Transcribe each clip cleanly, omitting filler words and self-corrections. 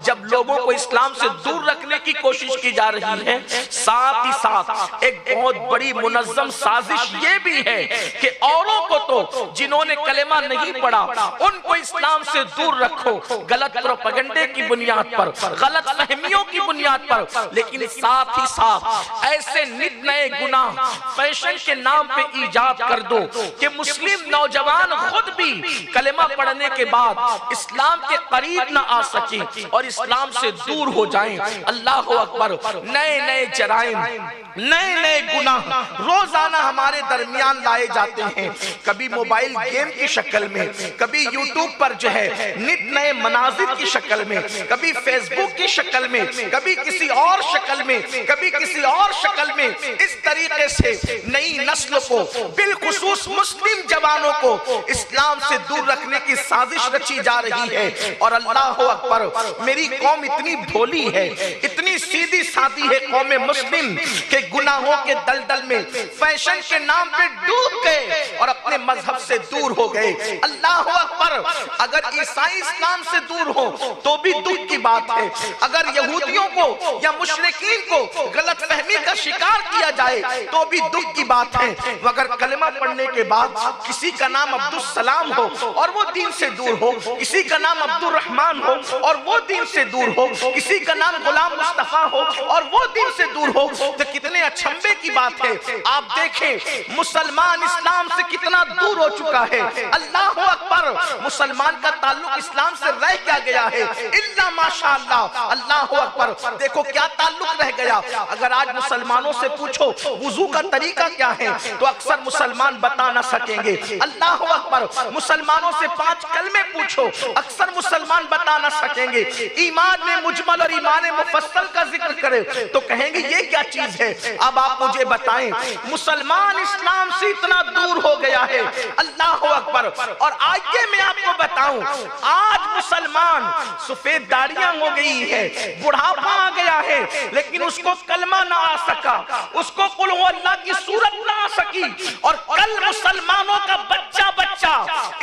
جب لوگوں کو اسلام سے دور رکھنے کی کوشش کی جا رہی ہے، ساتھ ہی ساتھ ایک بہت بڑی منظم سازش یہ بھی ہے کہ اوروں کو تو جنہوں نے کلمہ نہیں پڑھا ان کو اسلام سے دور رکھو، غلط پروپیگنڈے کی بنیاد پر، غلط فہمیوں کی بنیاد پر، لیکن ساتھ ہی ساتھ ایسے نت نئے گناہ فیشن کے نام پہ ایجاد کر دو کہ مسلم نوجوان خود بھی کلمہ پڑھنے کے بعد اسلام کے قریب نہ آ سکیں اور اسلام سے دور ہو جائیں۔ اللہ اکبر، نئے نئے جرائم، نئے نئے گناہ روزانہ ہمارے درمیان لائے جاتے ہیں، کبھی موبائل گیم کی شکل میں، کبھی یوٹیوب پر جو ہے نت نئے مناظر کی شکل میں، کبھی فیس بک کی شکل میں، کبھی کسی اور شکل میں، کبھی کسی اور شکل میں۔ اس طریقے سے نئی نسل کو، بالخصوص مسلم جوانوں کو اسلام سے دور رکھنے کی سازش رچی جا رہی ہے۔ اور اللہ اکبر، میری قوم اتنی بھولی ہے، اتنی سیدھی سادھی ہے قوم مسلم کہ گناہوں کے دلدل میں فیشن کے نام پہ ڈوب گئے اور اپنے مذہب سے دور ہو گئے۔ اللہ اکبر، اگر عیسائی اسلام سے دور ہو تو بھی دکھ کی بات ہے، اگر یہودیوں کو یا مشرکین کو غلط فہمی کا شکار کیا جائے تو بھی دکھ کی بات ہے، مگر کلمہ پڑھنے کے بعد کسی کا نام عبدالسلام ہو اور وہ دین سے دور ہو، کسی کا نام عبدالرحمن ہو اور وہ دین سے دور ہو، کسی کا نام غلام مصطفیٰ ہو اور وہ دین سے دور ہو، تو کتنے اچھمبے کی بات ہے۔ آپ دیکھیں مسلمان اسلام سے کتنا دور ہو چکا ہے۔ اللہ اکبر، مسلمان کا تعلق اسلام سے رہ کیا گیا ہے الا ماشاءاللہ۔ اللہ اکبر، دیکھو کیا تعلق رہ گیا۔ اگر آج مسلمانوں سے پوچھو وضو کا طریقہ کیا ہے تو اکثر مسلمان بتا نہ سکیں گے۔ اللہ اکبر، مسلمانوں سے 5 کلمے پوچھو اکثر مسلمان بتا نہ سکیں گے۔ ایمان میں مجمل اور ایمان مفصل کا ذکر کرے تو کہیں گے یہ کیا چیز ہے۔ اب آپ مجھے بتائیں، مسلمان اسلام سے اتنا دور ہو گیا ہے۔ اللہ اکبر، اور آئیے میں آپ کو بتاؤں، آج مسلمان سفید داڑیاں ہو گئی ہے، بڑھاپا آ گیا ہے، لیکن اس کو کلمہ نہ آ سکا، اس کو قل هو اللہ کی صورت نہ آ سکی، اور کل مسلمانوں کا بچہ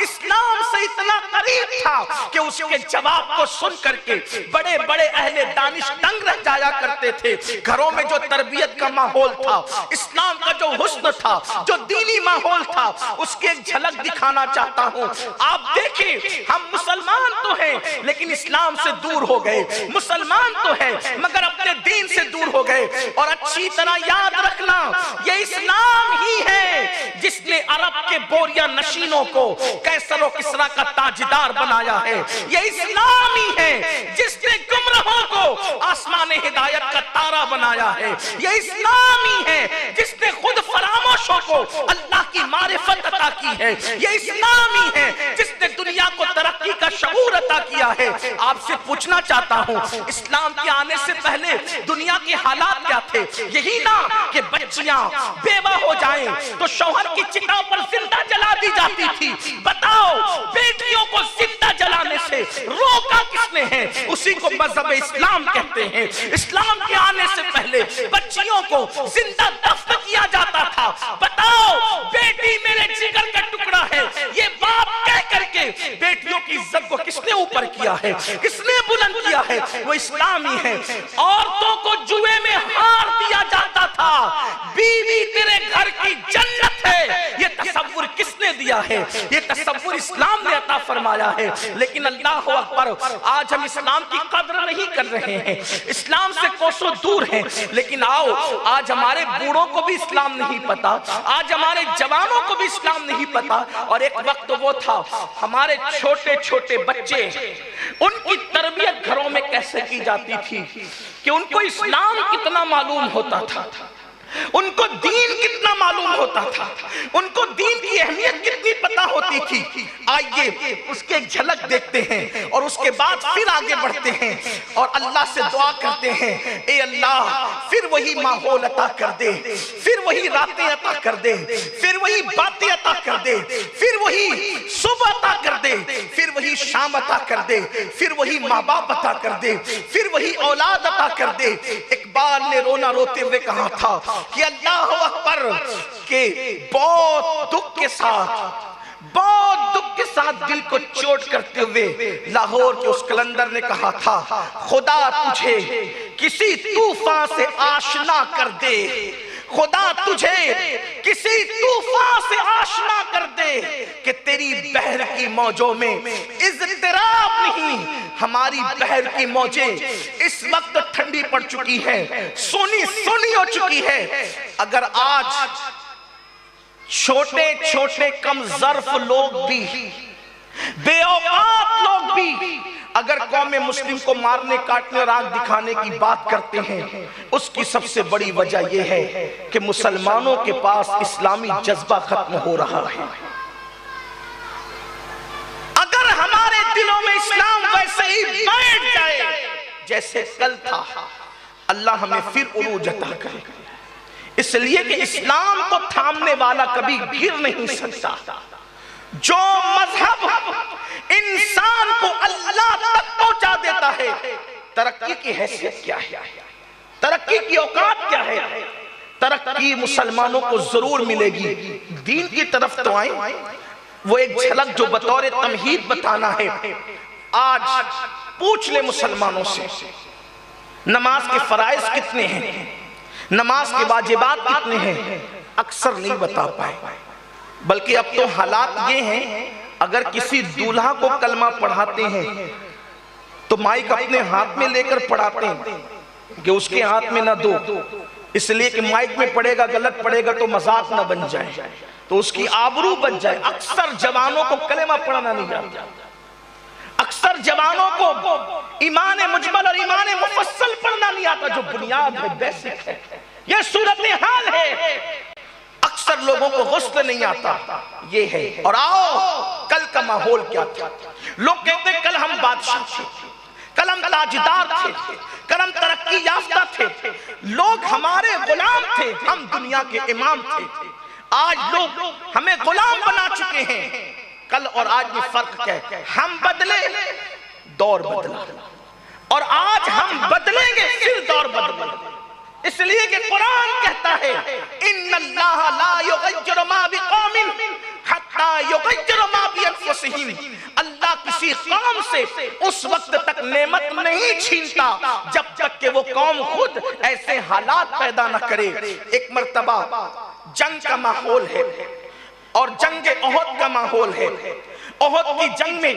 اسلام سے اتنا قریب تھا کہ اس کے جواب کو سن کر کے بڑے بڑے اہل دانش دنگ رہ جایا کرتے تھے۔ گھروں میں جو تربیت کا ماحول تھا، اسلام کا جو حسن تھا، جو دینی ماحول تھا، اس کی ایک جھلک دکھانا چاہتا ہوں۔ آپ دیکھیں، ہم مسلمان تو ہیں لیکن اسلام سے دور ہو گئے، مسلمان تو ہیں مگر اپنے دین سے دور ہو گئے۔ اور اچھی طرح یاد رکھنا، یہ اسلام ہی ہے جس نے عرب کے بوریا نشینوں کو قیصر و کسریٰ کا تاجدار بنایا ہے۔ یہ اسلام ہی ہے جس نے گمراہوں کو آسمان ہدایت کا تارا بنایا ہے۔ یہ اسلام ہی ہے جس نے خود فراموشوں کو اللہ کی معرفت عطا کی ہے۔ یہ اسلام ہی ہے جس نے دنیا کو ترقی کا شعور عطا کیا ہے۔ آپ سے پوچھنا چاہتا ہوں، اسلام کے آنے سے پہلے دنیا کے حالات کیا تھے؟ یہی نہ کہ بچیاں بیوہ ہو جائیں تو شوہر کی چتا پر زندہ جلا دی جاتی تھی۔ بتاؤ، بیٹیوں کو زندہ جلانے سے روکا کس نے ہے؟ اسی کو مذہب اسلام کہتے ہیں۔ اسلام کے آنے سے پہلے بچیوں کو زندہ دفن کیا جاتا تھا۔ بتاؤ، بیٹی میرے جگر کا ٹکڑا ہے، یہ باپ کہہ کر کے بیٹیوں کی عزت کو کس نے اوپر کیا ہے؟ کس نے بلند کیا ہے؟ وہ اسلامی ہے۔ عورتوں کو جوئے میں ہار دیا جاتا تھا، بیوی تیرے گھر کی جنت ہے، یہ تصور کس نے دیا ہے؟ یہ تصور اسلام نے عطا فرمایا ہے۔ لیکن اللہ اکبر، آج ہم اسلام کی قدر نہیں کر رہے ہیں، اسلام سے کوسوں دور ہیں۔ لیکن آؤ، آج ہمارے بوڑھوں کو بھی اسلام نہیں پتا، آج ہمارے جوانوں کو بھی اسلام نہیں پتا۔ اور ایک وقت وہ تھا، ہمارے چھوٹے چھوٹے بچے، ان کی تربیت گھروں میں کیسے کی جاتی تھی کہ ان کو اسلام کتنا معلوم ہوتا تھا، ان کو دین کتنا معلوم ہوتا تھا، ان کو دین کی اہمیت کتنی پتا ہوتی تھی۔ آئیے اس کے ایک جھلک دیکھتے ہیں اور اس کے بعد پھر آگے بڑھتے ہیں اور اللہ سے دعا کرتے ہیں، اے اللہ پھر وہی ماحول عطا کر دے، پھر وہی راتیں عطا کر دے، پھر وہی باتیں عطا کر دے، پھر وہی صبح عطا کر دے، پھر وہی شام عطا کر دے، پھر وہی ماں باپ عطا کر دے، پھر وہی اولاد عطا کر دے۔ اقبال نے رونا روتے ہوئے کہا تھا کہ اللہ اکبر، کہ بہت دکھ کے ساتھ ساتھ دل کو چوٹ کرتے ہوئے لاہور کے اس قلندر نے کہا تھا، خدا تجھے کسی طوفان سے آشنا کر دے، خدا تجھے کسی طوفان سے آشنا کر دے کہ تیری بحر کی موجوں میں اضطراب نہیں۔ ہماری بحر کی موجیں اس وقت ٹھنڈی پڑ چکی ہیں، سونی ہو چکی ہے۔ اگر آج چھوٹے چھوٹے کم ظرف لوگ بھی، بے اوقات لوگ بھی اگر قوم مسلم کو مارنے کاٹنے اور آنکھ دکھانے کی بات کرتے ہیں، اس کی سب سے بڑی وجہ یہ ہے کہ مسلمانوں کے پاس اسلامی جذبہ ختم ہو رہا ہے۔ اگر ہمارے دلوں میں اسلام ویسے ہی بیٹھ جائے جیسے کل تھا، اللہ ہمیں پھر عروج عطا کرے، اس لیے کہ اسلام کو تھامنے والا کبھی گر نہیں سکتا۔ جو مذہب انسان کو اللہ تک پہنچا دیتا ہے، ترقی کی حیثیت کیا ہے، ترقی کی اوقات کیا ہے؟ ترقی مسلمانوں کو ضرور ملے گی، دین کی طرف تو آئیں۔ وہ ایک جھلک جو بطور تمہید بتانا ہے، آج پوچھ لے مسلمانوں سے نماز کے فرائض کتنے ہیں، نماز کے واجبات کتنے ہیں، اکثر نہیں بتا پائے۔ بلکہ اب تو حالات یہ ہیں، اگر کسی دولہا کو کلمہ پڑھاتے ہیں تو مائک اپنے ہاتھ میں لے کر پڑھاتے ہیں کہ اس کے ہاتھ میں نہ دو، اس لیے کہ مائک میں پڑھے گا غلط پڑھے گا تو مذاق نہ بن جائے، تو اس کی آبرو بن جائے۔ اکثر جوانوں کو کلمہ پڑھنا نہیں آتا، اکثر جوانوں کو ایمان مجمل اور ایمان مفصل پڑھنا نہیں آتا، جو بنیاد ہے، بیسک ہے۔ یہ صورتحال ہے۔ اکثر لوگوں کو غسل نہیں آتا، یہ ہے۔ اور آؤ کل کا ماحول کیا تھا؟ لوگ کہتے ہیں کل ہم بادشاہ تھے، کل ہم تاجدار تھے، کل ہم ترقی یافتہ تھے، لوگ ہمارے غلام تھے، ہم دنیا کے امام تھے۔ آج لوگ ہمیں غلام بنا چکے ہیں۔ کل اور آج میں فرق کیا ہے؟ ہم بدلے، دور بدلا، اور آج ہم بدلیں گے، پھر دور بدلیں گے۔ اس لیے کہ قرآن کہتا ہے ان اللہ لا یغیر ما بقوم حتی یغیر ما بانفسہم، اللہ کسی قوم سے اس وقت تک نعمت نہیں چھینتا جب تک کہ وہ قوم خود ایسے حالات پیدا نہ کرے۔ ایک مرتبہ جنگ کا ماحول ہے اور جنگ احد کا ماحول ہے۔ احد کی جنگ میں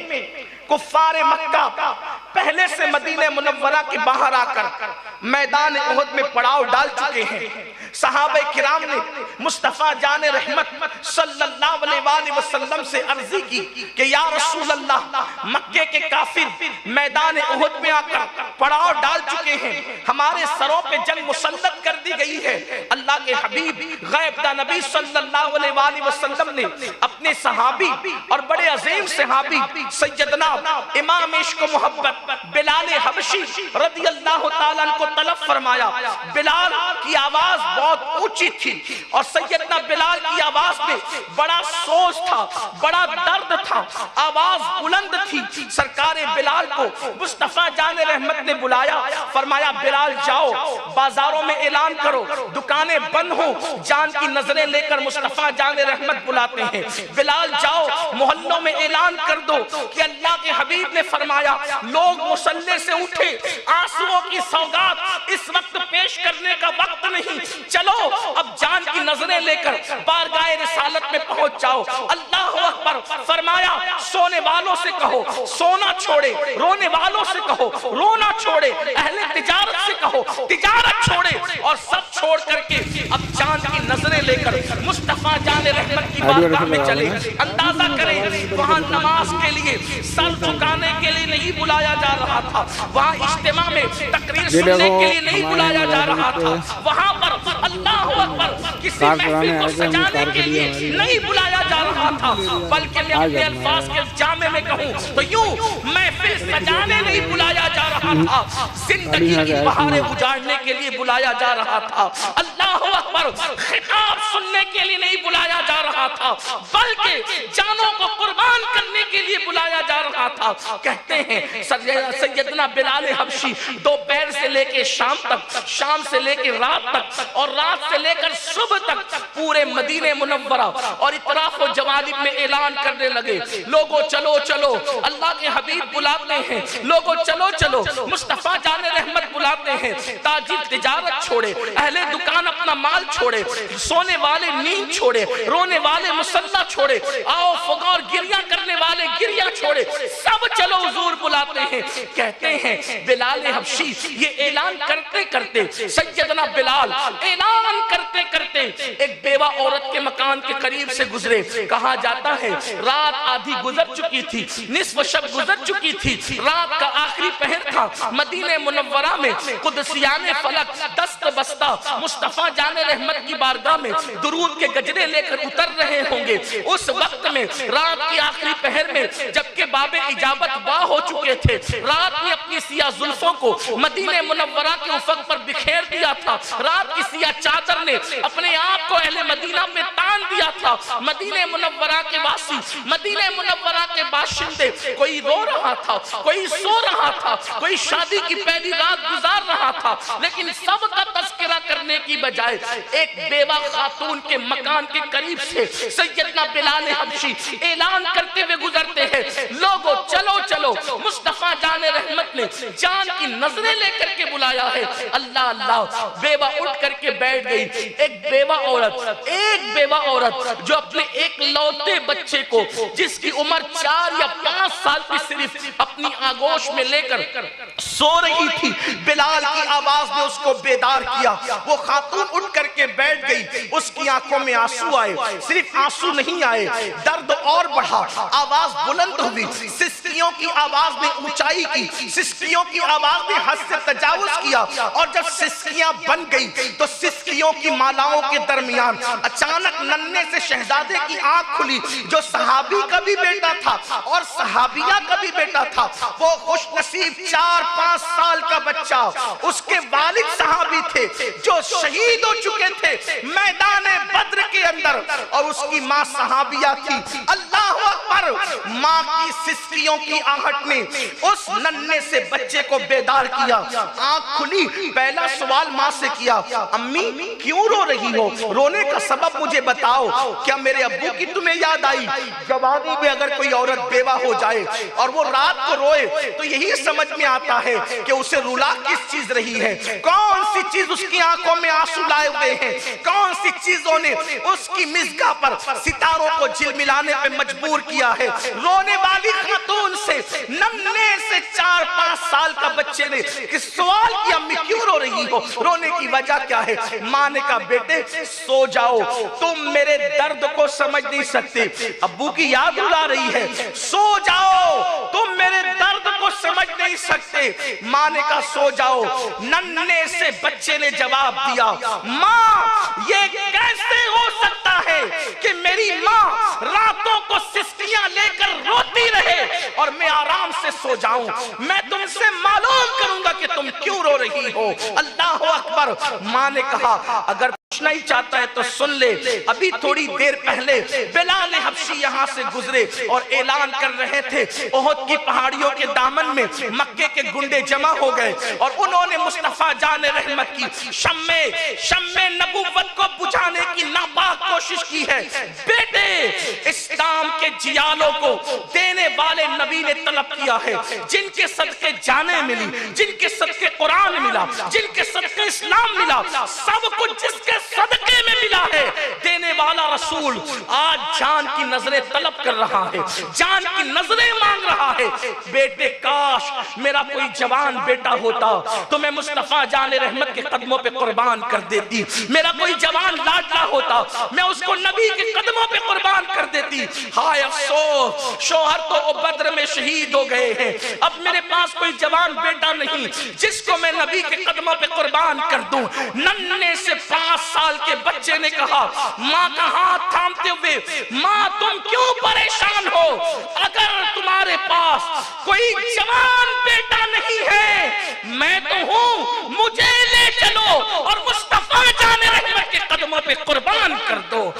کفار مکہ پہلے سے مدینہ منورہ کے باہر آ کر میدان احد میں پڑاؤ ڈال چکے ہیں۔ صحابہ کرام نے مصطفیٰ جان رحمت صلی اللہ علیہ وآلہ وسلم سے عرضی کی کہ یا رسول اللہ، مکے کے کافر میدان احد میں آ کر پڑاؤ ڈال چکے ہیں، ہمارے سروں پہ جنگ مسلط کر دی گئی ہے۔ اللہ کے حبیب غیب داں نبی صلی اللہ علیہ وآلہ وسلم نے اپنے صحابی اور بڑے عظیم صحابی سیدنا امام عشق و محبت بلال حبشی رضی اللہ تعالیٰ عنہ کو طلب فرمایا۔ بلال کی آواز بہت اونچی تھی اور سیدنا بلال کی آواز میں بڑا سوز تھا، بڑا درد تھا، آواز بلند تھی۔ سرکار بلال کو مصطفیٰ جان رحمت نے بلایا، فرمایا بلال جاؤ بازاروں میں اعلان کرو، دکانیں بند ہوں۔ جان کی نظریں لے کر مصطفیٰ جان رحمت بلاتے ہیں، بلال جاؤ محلوں میں اعلان کر دو کہ اللہ کے حبیب نے فرمایا لوگ مصلی سے اٹھے، آنسوؤں کی سوگات اس وقت پیش کرنے کا وقت نہیں، چلو اب جان کی نظریں لے کر بارگاہ رسالت میں پہنچ جاؤ۔ اللہ اکبر، فرمایا سونے والوں سے کہو سونا چھوڑے، رونے والوں سے کہو رونا چھوڑے، اہل تجارت سے کہو تجارت چھوڑے، اور سب چھوڑ کر کے اب جان کی نظریں لے کر مصطفیٰ جان رحمت کی بارگاہ میں چلے۔ اندازہ کریں وہاں نماز کے لیے سر جھکانے کے لیے نہیں بلایا جا رہا تھا، وہاں اجتماع میں تقریر سننے کے لیے نہیں بلایا جا رہا تھا، وہاں پر اللہ اکبر کسی محفل کو سجانے کے لیے نہیں بلایا جا رہا تھا، بلکہ میں اپنے الفاظ کے جامع میں کہوں تو یوں محفل سجانے نہیں بلایا جا رہا تھا، زندگی کی بہاریں اجاڑنے کے لیے بلایا جا رہا تھا۔ اللہ اکبر، خطاب سننے کے لیے نہیں بلایا جا رہا تھا، بلکہ جانوں کو قربان کرنے کے لیے بلایا جا رہا تھا۔ کہتے ہیں سیدنا بلال حبشی دوپہر سے لے کے شام تک، شام سے لے کے رات تک، اور رات سے لے کر صبح تک پورے مدینہ منورہ اور اطراف و جوانب میں اعلان کرنے لگے، لوگوں چلو چلو، اللہ کے حبیب بلاتے ہیں، لوگوں چلو چلو، مصطفیٰ جان رحمت بلاتے ہیں۔ تاجر تجارت چھوڑے، اہل دکان اپنا مال چھوڑے، سونے والے نیند چھوڑے، رونے والے مصلی چھوڑے، آؤ فغور گریہ کرنے والے گریہ چھوڑے، سب چلو حضور بلاتے ہیں۔ کہتے ہیں بلال حبشی یہ اعلان کرتے کرتے، سیدنا بلال اعلان کرتے کرتے ایک بیوہ عورت کے مکان کے قریب سے گزرے۔ کہا جاتا ہے رات آدھی گزر چکی تھی، نصف شب گزر چکی تھی، رات کا آخری پہر تھا۔ مدینہ منورہ میں قدسیان فلک دست بستہ مصطفیٰ جان رحمت کی بارگاہ میں درود کے گجرے لے کر اتر رہے ہوں گے۔ اس وقت میں رات کی آخری پہر میں جبکہ باب اجابت وا ہو چکے تھے، رات نے اپنی سیاہ زلفوں کو مدینہ منورہ کے افق پر بکھیر دیا تھا، رات کی سیاہ چادر نے اپنے آپ کو اہل مدینہ پہ تان دیا تھا۔ مدینہ منورہ کے واسی، مدینہ منورہ کے باشندے، کوئی رو رہا تھا، کوئی سو رہا تھا، کوئی شادی کی پہلی رات گزار رہا تھا، لیکن سب کا تذکرہ کرنے کی بجائے ایک بیوہ خاتون کے مکان کے قریب سے سیدنا بلال حبشی اعلان کرتے ہوئے گزرتے ہیں، لوگوں چلو چلو، مصطفیٰ جان رحمت نے جان کی نظریں لے کر کے بلایا ہے۔ اللہ اللہ، بیوہ اٹھ کر کے بیٹھ گئی۔ ایک بیوہ عورت جو اپنے ایک لوتے بچے کو، جس کی عمر 4 یا 5 سال کی صرف، اپنی آگوش میں لے کر سو رہی تھی، بلال کی آواز نے اس کو بیدار کیا۔ وہ خاتون اٹھ کر کے بیٹھ گئی، اس کی آنکھوں میں آنسو آئے، صرف آنسو نہیں آئے، درد اور بڑھا، آواز بلند ہوئی، سسکیوں کی آواز نے اونچائی کی، سسکیوں کی آواز نے حد سے تجاوز کیا، اور جب سسکیاں بن گئی تو سسکیوں کی مالاؤں کے درمیان اچانک ننھے سے شہزادے کی آنکھ کھلی، جو صحابی کا بھی بیٹا تھا اور صحابیہ کا بھی بیٹا تھا۔ وہ خوش نصیب 4-5 سال کا بچہ، اس کے والد صحابی تھے جو شہید ہو چکے تھے میدان بدر کے اندر، اور اس کی ماں صحابیہ تھی۔ اللہ اکبر، ماں کی سسکیوں کی آہٹ نے اس ننھے سے بچے کو بیدار کیا۔ آنکھ کھلی، پہلا سوال ماں سے کیا، امی کیوں رو رہی ہو؟ رونے کا سبب مجھے بتاؤ، کیا میرے ابو کی تمہیں یاد آئی؟ جوانی میں اگر کوئی عورت بیوہ ہو جائے اور وہ رات کو روئے تو یہی سمجھ میں آتا ہے کہ اسے رلا کس چیز رہی ہے، کون سی چیز اس کی آنکھوں میں آنسو لائے ہوئے ہیں، کون سی چیزوں نے اس کی مزگاہ پر ستاروں کو جھلملانے پہ مجبور کیا ہے۔ رونے والی خاتون سے، ننھے سے 4-5 سال کا بچے نے سوال کیا، امی کیوں رو رہی ہو؟ رونے کی وجہ کیا ہے؟ ماں نے کہا بیٹے سو جاؤ، تم میرے درد کو سمجھ نہیں سکتے، ابو کی یاد رلا رہی ہے، سو جاؤ، تم میرے درد کو سمجھ نہیں سکتے۔ ماں نے کہا سو جاؤ۔ ننھے سے بچے نے جواب دیا، ماں یہ کیسے ہو سکتا ہے کہ میری ماں راتوں کو سسکیاں لے کر روتی رہے اور میں آرام سے سو جاؤں؟ میں تم سے معلوم کروں گا کہ تم کیوں رو رہی ہو۔ اللہ اکبر۔ ماں نے کہا اگر پوچھنا ہی چاہتا ہے تو سن لے، ابھی تھوڑی دیر پہلے بلال حبشی یہاں سے گزرے اور اعلان کر رہے تھے، احد کی پہاڑیوں کے دامن میں مکے کے گنڈے جمع ہو گئے اور انہوں نے مصطفیٰ جان رحمت کی شمع نبوت کو بجھانے کی ناپاک کوشش کی ہے۔ بیٹے اسلام کے جیالوں کو دینے والے نبی نے طلب کیا ہے، جن کے صدقے جانیں ملی، جن کے صدقے قرآن ملا، جن کے صدقے اسلام ملا، سب کچھ جس کے صدقے میں ملا ہے، دینے والا رسول آج جان کی نظریں طلب کر رہا ہے، جان کی نظریں مانگ رہا ہے۔ بیٹے کاش میرا کوئی جوان بیٹا ہوتا تو میں مصطفیٰ جان رحمت کے قدموں پہ قربان کر دیتی، میرا کوئی جوان لاڈلا ہوتا میں اس کو نبی کے قدموں پہ قربان کر دیتی۔ ہائے افسوس، شوہر تو بدر میں شہید ہو گئے ہیں، اب میرے پاس کوئی جوان بیٹا نہیں جس کو میں نبی کے قدموں پہ قربان کر دوں۔ ننھے سے 5 سال کے بچے نے کہا، ماں کا ہاتھ تھامتے ہوئے، ماں تم کیوں پریشان ہو؟ اگر تمہارے پاس کوئی جوان بیٹا نہیں ہے میں تو ہوں، مجھے لے چلو اور مصطفیٰ جان رحمت کے قدموں پہ قربان کر دو۔